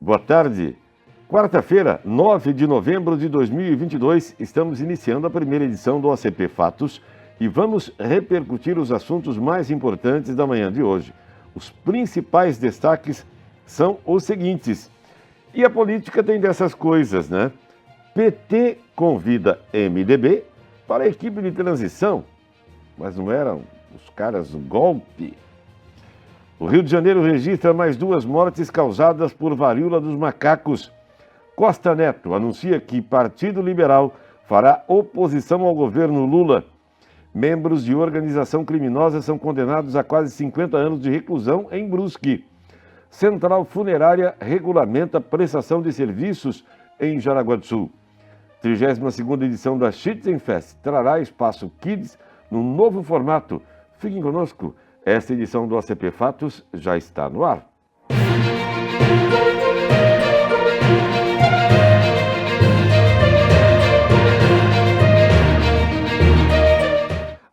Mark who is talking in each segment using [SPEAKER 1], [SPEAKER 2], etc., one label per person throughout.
[SPEAKER 1] Boa tarde. Quarta-feira, 9 de novembro de 2022, estamos iniciando a primeira edição do ACP Fatos e vamos repercutir os assuntos mais importantes da manhã de hoje. Os principais destaques são os seguintes. E a política tem dessas coisas, né? PT convida MDB para a equipe de transição, mas não eram os caras do golpe? O Rio de Janeiro registra mais 2 mortes causadas por varíola dos macacos. Costa Neto anuncia que Partido Liberal fará oposição ao governo Lula. Membros de organização criminosa são condenados a quase 50 anos de reclusão em Brusque. Central Funerária regulamenta prestação de serviços em Jaraguá do Sul. 32ª edição da Schützenfest trará espaço Kids num novo formato. Fiquem conosco, esta edição do ACP Fatos já está no ar.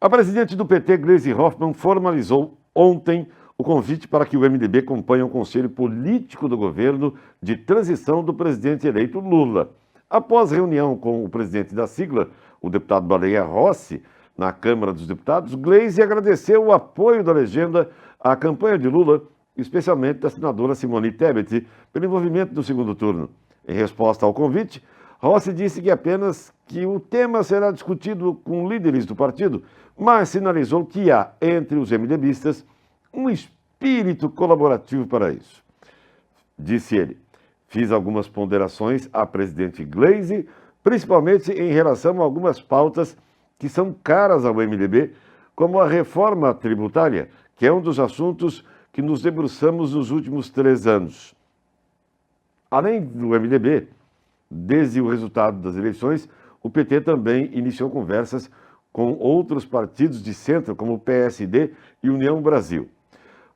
[SPEAKER 1] A presidente do PT, Gleisi Hoffmann, formalizou ontem o convite para que o MDB acompanhe o Conselho Político do Governo de transição do presidente eleito Lula. Após reunião com o presidente da sigla, o deputado Baleia Rossi, na Câmara dos Deputados, Gleisi agradeceu o apoio da legenda à campanha de Lula, especialmente da senadora Simone Tebet, pelo envolvimento no segundo turno. Em resposta ao convite, Rossi disse que apenas que o tema será discutido com líderes do partido, mas sinalizou que há, entre os MDBistas, um espírito colaborativo para isso. Disse ele, fiz algumas ponderações à presidente Gleisi, principalmente em relação a algumas pautas que são caras ao MDB, como a reforma tributária, que é um dos assuntos que nos debruçamos nos últimos 3 anos. Além do MDB, desde o resultado das eleições, o PT também iniciou conversas com outros partidos de centro, como o PSD e União Brasil.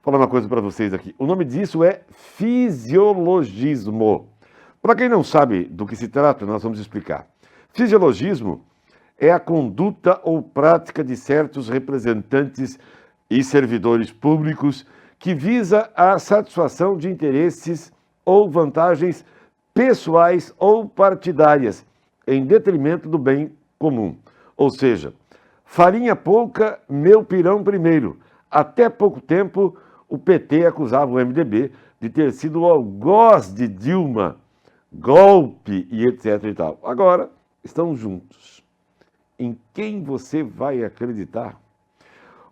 [SPEAKER 1] Vou falar uma coisa para vocês aqui. O nome disso é fisiologismo. Para quem não sabe do que se trata, nós vamos explicar. Fisiologismo é a conduta ou prática de certos representantes e servidores públicos que visa a satisfação de interesses ou vantagens pessoais ou partidárias, em detrimento do bem comum. Ou seja, farinha pouca, meu pirão primeiro. Até pouco tempo, o PT acusava o MDB de ter sido o algoz de Dilma, golpe e etc. e tal. Agora, estão juntos. Em quem você vai acreditar?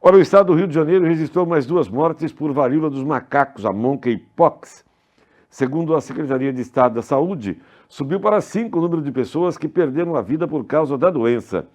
[SPEAKER 1] Ora, o estado do Rio de Janeiro registrou mais 2 mortes por varíola dos macacos, a monkeypox. Segundo a Secretaria de Estado da Saúde, subiu para 5 o número de pessoas que perderam a vida por causa da doença.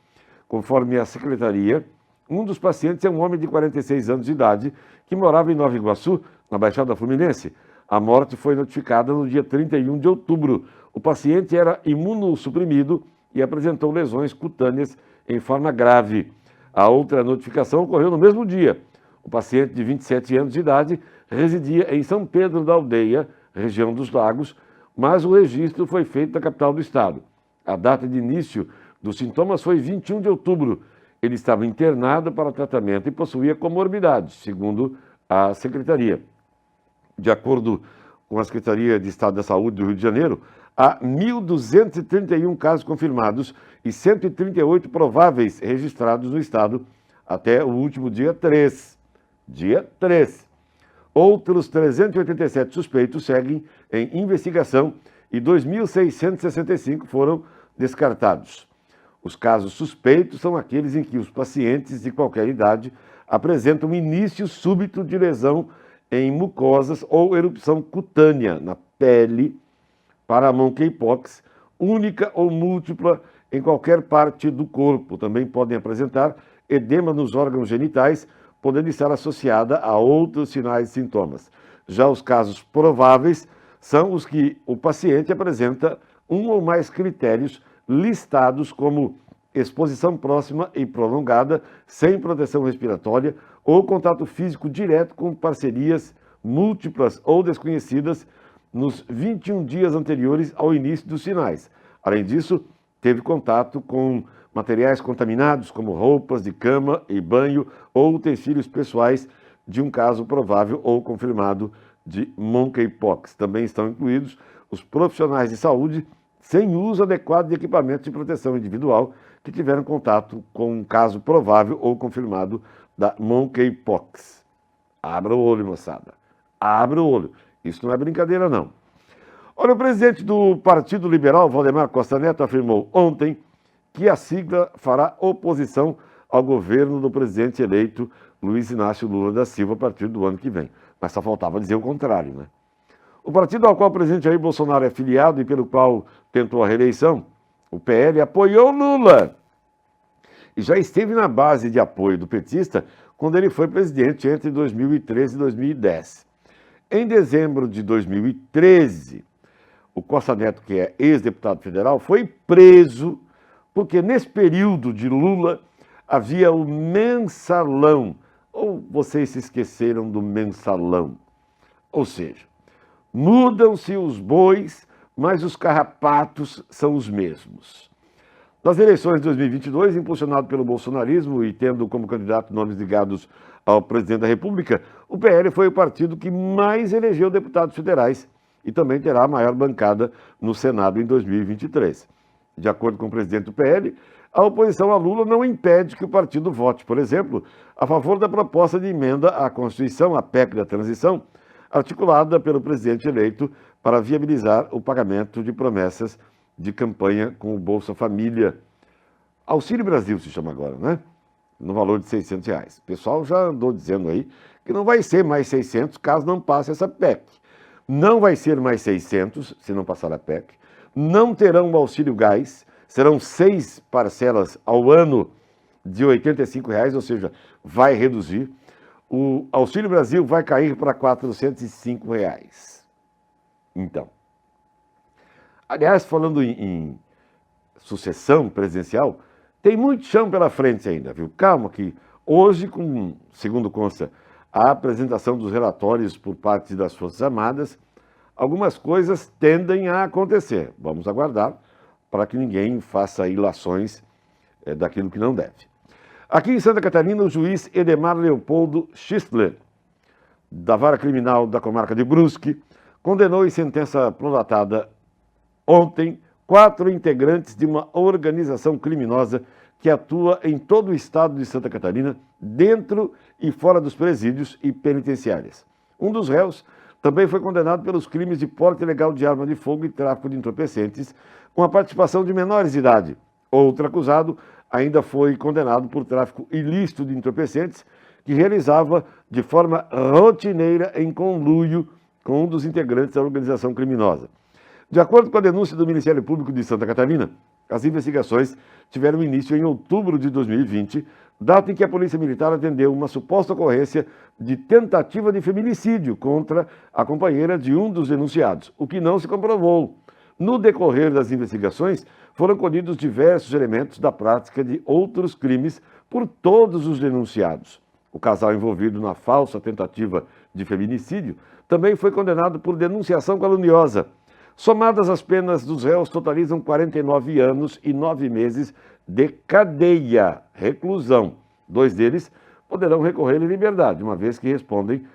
[SPEAKER 1] Conforme a Secretaria, um dos pacientes é um homem de 46 anos de idade que morava em Nova Iguaçu, na Baixada Fluminense. A morte foi notificada no dia 31 de outubro. O paciente era imunossuprimido e apresentou lesões cutâneas em forma grave. A outra notificação ocorreu no mesmo dia. O paciente de 27 anos de idade residia em São Pedro da Aldeia, região dos Lagos, mas o registro foi feito na capital do estado. A data de início dos sintomas foi 21 de outubro. Ele estava internado para tratamento e possuía comorbidades, segundo a Secretaria. De acordo com a Secretaria de Estado da Saúde do Rio de Janeiro, há 1.231 casos confirmados e 138 prováveis registrados no estado até o último dia 3. Dia 3. Outros 387 suspeitos seguem em investigação e 2.665 foram descartados. Os casos suspeitos são aqueles em que os pacientes de qualquer idade apresentam início súbito de lesão em mucosas ou erupção cutânea na pele para a monkeypox, única ou múltipla em qualquer parte do corpo. Também podem apresentar edema nos órgãos genitais, podendo estar associada a outros sinais e sintomas. Já os casos prováveis são os que o paciente apresenta um ou mais critérios listados como exposição próxima e prolongada, sem proteção respiratória ou contato físico direto com parcerias múltiplas ou desconhecidas nos 21 dias anteriores ao início dos sinais. Além disso, teve contato com materiais contaminados, como roupas de cama e banho ou utensílios pessoais de um caso provável ou confirmado de monkeypox. Também estão incluídos os profissionais de saúde sem uso adequado de equipamentos de proteção individual que tiveram contato com um caso provável ou confirmado da monkeypox. Abra o olho, moçada. Abra o olho. Isso não é brincadeira, não. Olha, o presidente do Partido Liberal, Valdemar Costa Neto, afirmou ontem que a sigla fará oposição ao governo do presidente eleito Luiz Inácio Lula da Silva a partir do ano que vem. Mas só faltava dizer o contrário, né? O partido ao qual o presidente Jair Bolsonaro é filiado e pelo qual tentou a reeleição, o PL, apoiou Lula e já esteve na base de apoio do petista quando ele foi presidente entre 2013 e 2010. Em dezembro de 2013, o Costa Neto, que é ex-deputado federal, foi preso porque nesse período de Lula havia o mensalão. Ou vocês se esqueceram do mensalão? Ou seja, mudam-se os bois, mas os carrapatos são os mesmos. Nas eleições de 2022, impulsionado pelo bolsonarismo e tendo como candidato nomes ligados ao presidente da República, o PL foi o partido que mais elegeu deputados federais e também terá a maior bancada no Senado em 2023. De acordo com o presidente do PL, a oposição a Lula não impede que o partido vote, por exemplo, a favor da proposta de emenda à Constituição, a PEC da transição, articulada pelo presidente eleito para viabilizar o pagamento de promessas de campanha com o Bolsa Família. Auxílio Brasil se chama agora, né? No valor de R$600. O pessoal já andou dizendo aí que não vai ser mais 600 caso não passe essa PEC. Não vai ser mais 600 se não passar a PEC. Não terão o auxílio gás. Serão 6 parcelas ao ano de R$85, ou seja, vai reduzir. O Auxílio Brasil vai cair para R$405. Então, aliás, falando em sucessão presidencial, tem muito chão pela frente ainda, viu? Calma que hoje, segundo consta, a apresentação dos relatórios por parte das Forças Armadas, algumas coisas tendem a acontecer. Vamos aguardar para que ninguém faça ilações daquilo que não deve. Aqui em Santa Catarina, o juiz Edemar Leopoldo Schistler, da Vara Criminal da Comarca de Brusque, condenou em sentença prolatada ontem 4 integrantes de uma organização criminosa que atua em todo o estado de Santa Catarina, dentro e fora dos presídios e penitenciárias. Um dos réus também foi condenado pelos crimes de porte ilegal de arma de fogo e tráfico de entorpecentes, com a participação de menores de idade. Outro acusado ainda foi condenado por tráfico ilícito de entorpecentes, que realizava de forma rotineira em conluio com um dos integrantes da organização criminosa. De acordo com a denúncia do Ministério Público de Santa Catarina, as investigações tiveram início em outubro de 2020, data em que a Polícia Militar atendeu uma suposta ocorrência de tentativa de feminicídio contra a companheira de um dos denunciados, o que não se comprovou. No decorrer das investigações, foram colhidos diversos elementos da prática de outros crimes por todos os denunciados. O casal envolvido na falsa tentativa de feminicídio também foi condenado por denunciação caluniosa. Somadas as penas dos réus, totalizam 49 anos e 9 meses de cadeia, reclusão. 2 deles poderão recorrer em liberdade, uma vez que respondem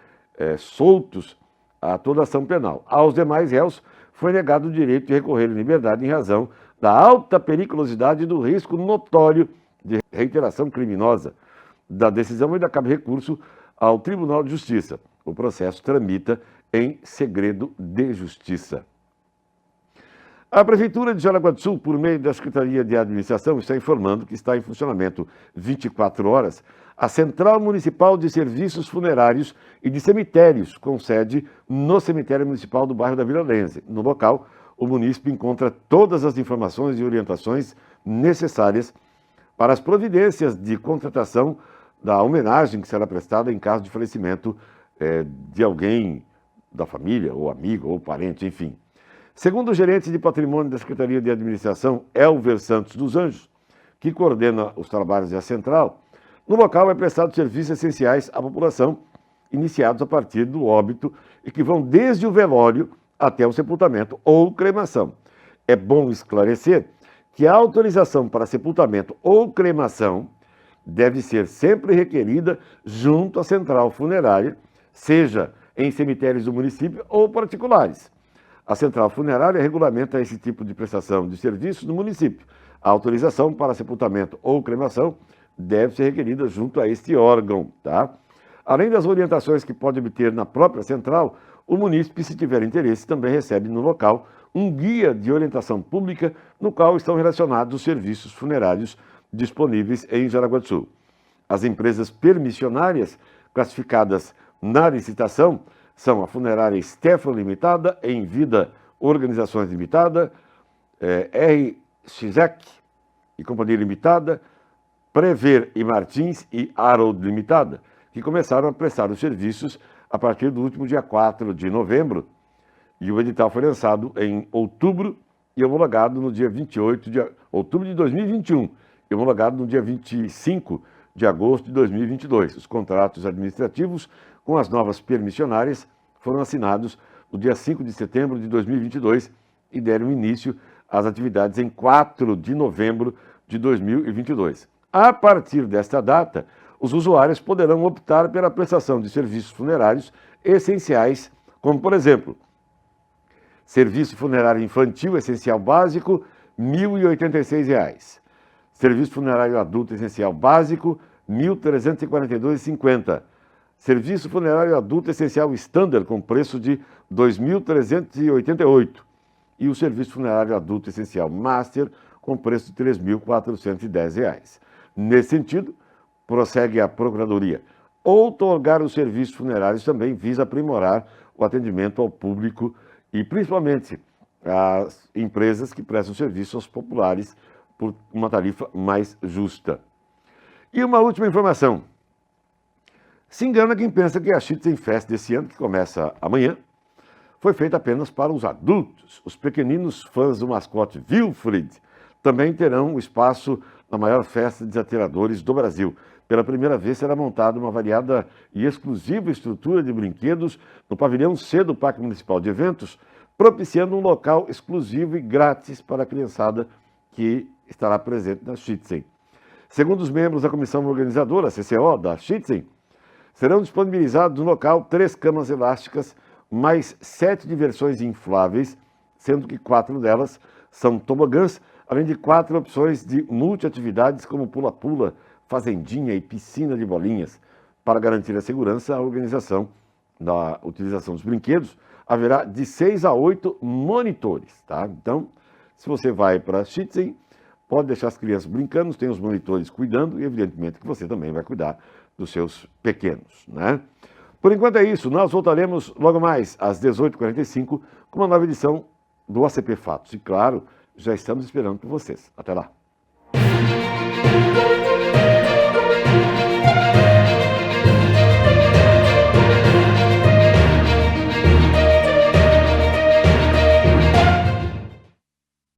[SPEAKER 1] soltos a toda ação penal. Aos demais réus foi negado o direito de recorrer em liberdade em razão da alta periculosidade e do risco notório de reiteração criminosa. Da decisão ainda cabe recurso ao Tribunal de Justiça. O processo tramita em segredo de justiça. A Prefeitura de Jaraguá do Sul, por meio da Secretaria de Administração, está informando que está em funcionamento 24 horas a Central Municipal de Serviços Funerários e de Cemitérios, com sede no Cemitério Municipal do bairro da Vila Lense. No local, o munícipe encontra todas as informações e orientações necessárias para as providências de contratação da homenagem que será prestada em caso de falecimento de alguém da família, ou amigo, ou parente, enfim. Segundo o gerente de patrimônio da Secretaria de Administração, Elver Santos dos Anjos, que coordena os trabalhos da central, no local é prestado serviços essenciais à população, iniciados a partir do óbito e que vão desde o velório até o sepultamento ou cremação. É bom esclarecer que a autorização para sepultamento ou cremação deve ser sempre requerida junto à central funerária, seja em cemitérios do município ou particulares. A central funerária regulamenta esse tipo de prestação de serviços no município. A autorização para sepultamento ou cremação deve ser requerida junto a este órgão, tá? Além das orientações que pode obter na própria central, o munícipe, se tiver interesse, também recebe no local um guia de orientação pública no qual estão relacionados os serviços funerários disponíveis em Jaraguá do Sul. As empresas permissionárias classificadas na licitação são a Funerária Stefan Limitada, Em Vida Organizações Limitada, RXEC e Companhia Limitada, Prever e Martins e Harold Limitada, que começaram a prestar os serviços a partir do último dia 4 de novembro, e o edital foi lançado em outubro e homologado no dia 28 de outubro de 2021 e homologado no dia 25 de agosto de 2022. Os contratos administrativos com as novas permissionárias foram assinados no dia 5 de setembro de 2022 e deram início às atividades em 4 de novembro de 2022. A partir desta data, os usuários poderão optar pela prestação de serviços funerários essenciais, como, por exemplo, Serviço Funerário Infantil Essencial Básico, R$ 1.086. Serviço Funerário Adulto Essencial Básico, R$ 1.342,50. Serviço Funerário Adulto Essencial Standard, com preço de R$ 2.388. E o Serviço Funerário Adulto Essencial Master, com preço de R$ 3.410. Nesse sentido, prossegue a Procuradoria. Outorgar os serviços funerários também visa aprimorar o atendimento ao público e principalmente às empresas que prestam serviço aos populares por uma tarifa mais justa. E uma última informação. Se engana quem pensa que a Schützen Fest desse ano, que começa amanhã, foi feita apenas para os adultos. Os pequeninos fãs do mascote Wilfried também terão o espaço na maior festa de atiradores do Brasil. Pela primeira vez será montada uma variada e exclusiva estrutura de brinquedos no pavilhão C do Parque Municipal de Eventos, propiciando um local exclusivo e grátis para a criançada que estará presente na Schützen. Segundo os membros da comissão organizadora, CCO, da Schützen, serão disponibilizados no local 3 camas elásticas, mais 7 diversões infláveis, sendo que 4 delas são tobogãs, além de 4 opções de multiatividades como pula-pula, fazendinha e piscina de bolinhas. Para garantir a segurança, a organização da utilização dos brinquedos haverá de 6 a 8 monitores, tá? Então, se você vai para a Schützen, pode deixar as crianças brincando, tem os monitores cuidando e, evidentemente, que você também vai cuidar dos seus pequenos, né? Por enquanto é isso. Nós voltaremos logo mais às 18h45 com uma nova edição do ACP Fatos. E, claro, já estamos esperando por vocês. Até lá.